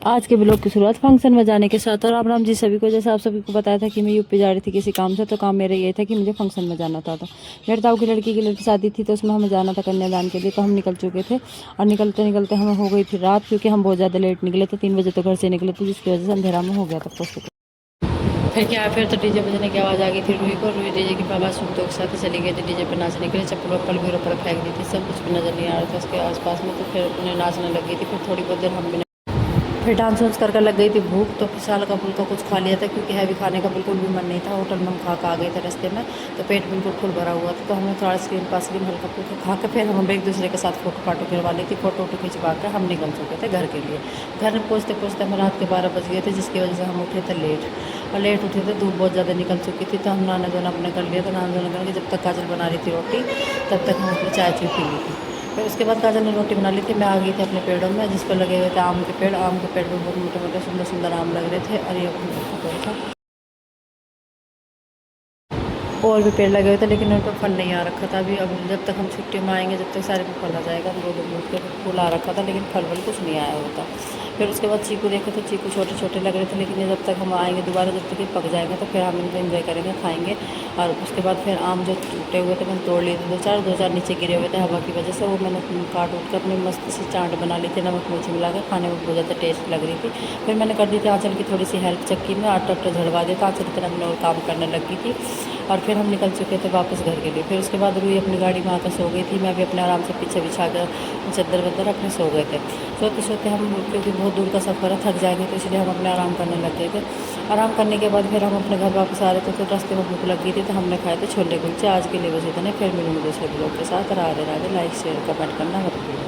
आज के ब्लॉग की शुरुआत फंक्शन में जाने के साथ। और राम जी सभी को, जैसा आप सभी को बताया था कि मैं यूपी जा रही थी किसी काम से, तो काम मेरा ये था कि मुझे फंक्शन में जाना था। तो मेरे ताऊ की लड़की की शादी थी, तो उसमें हमें जाना था कन्यादान के लिए। तो हम निकल चुके थे और निकलते निकलते हमें हो गई थी रात, क्योंकि हम बहुत ज़्यादा लेट निकले थे। 3 बजे तो घर से निकले थे, जिसकी वजह से अंधेरा में हो गया था पहुँचते। फिर क्या, फिर तो डीजे बजने की आवाज़ आ गई थी रूही को। रूही डीजे की आवाज़ सुनते के साथ ही चली गई थी डीजे पे नाचने के लिए। चप्पल वप्पल भी ऊपर फेंक दी थी, सब कुछ भी नज़र नहीं आ रहा था उसके आसपास में। तो फिर उन्हें नाचने लग गई थी। फिर थोड़ी बहुत देर हम भी फिर डांस वांस कर लग गई थी भूख। तो फिर का फुल्का कुछ खा लिया था, क्योंकि हैवी खाने का बिल्कुल भी मन नहीं था। होटल में हम खा आ गए थे रास्ते में, तो पेट बिल्कुल फुल भरा हुआ था। तो हमने थोड़ा स्क्रीम पास क्रीम हल्का फुल्का खा के फिर हम एक दूसरे के साथ फोटो फाटो करवा ली थी। फोटो वोटो खिंचवा कर हम निकल चुके थे घर के लिए। घर में पहुँचते पहुँचते हमें रात के 12 बज गए थे, जिसकी वजह से हम उठे थे लेट। और लेट उठे थे, धूप बहुत ज़्यादा निकल चुकी थी। तो हम नहाना धोना अपने कर लिया था। नहाना धोना करके जब तक काजल बना रही थी रोटी, तब तक हम अपनी चाय पी ली थी। फिर उसके बाद काजल ने रोटी बना ली थी। मैं आ गई थी अपने पेड़ों में, जिस पर लगे हुए थे आम के पेड़। आम के पेड़ में बहुत मोटे मोटे सुंदर सुंदर आम लग रहे थे। और ये पेड़ था, और भी पेड़ लगे हुए थे, लेकिन उन पर फल नहीं आ रखा था अभी। अब जब तक हम छुट्टी में आएंगे, जब तक सारे पे फल आ जाएगा। हम 2 के फूल आ रखा था, लेकिन फल वल कुछ नहीं आया होता। फिर उसके बाद चीकू देखे तो चीकू छोटे छोटे लग रहे थे, लेकिन ये जब तक हम आएंगे दोबारा, जब तक ये पक जाएंगे, तो फिर हम इनको एंजॉय करेंगे, खाएंगे। और उसके बाद फिर आम जो टूटे हुए थे मैंने तोड़ लिए थे। दो चार नीचे गिरे हुए थे हवा की वजह से, वो मैंने काट उठ कर अपनी मस्त सी चाट बना ली थी, नमक मिर्ची मिला कर। खाने में बहुत ज़्यादा टेस्ट लग रही थी। फिर मैंने कर दी थी आँचल की थोड़ी सी हेल्प, चक्की में आटा आटा झड़वा दिया था। आँचल की तरह हमने और काम करने लगी थी। और फिर हम निकल चुके थे वापस घर के लिए। फिर उसके बाद रूही अपनी गाड़ी में आकर सो गई थी। मैं भी अपने आराम से पीछे बिछा कर चद्दर वद्दर अपने सो गए थे। सोते सोते हम, क्योंकि बहुत दूर का सफ़र है, थक जाएंगे, तो इसलिए हम अपने आराम करने लग गए थे। आराम करने के बाद फिर हम अपने घर वापस आ रहे थे, तो रास्ते में भूख लग गई थी, तो हमने खाए थे छोले कुलचे। आज के लिए बस इतना। फिर मिलूंगी दूसरे ब्लॉग के साथ। Radhe Radhe. Like share comment करना मत भूलिए।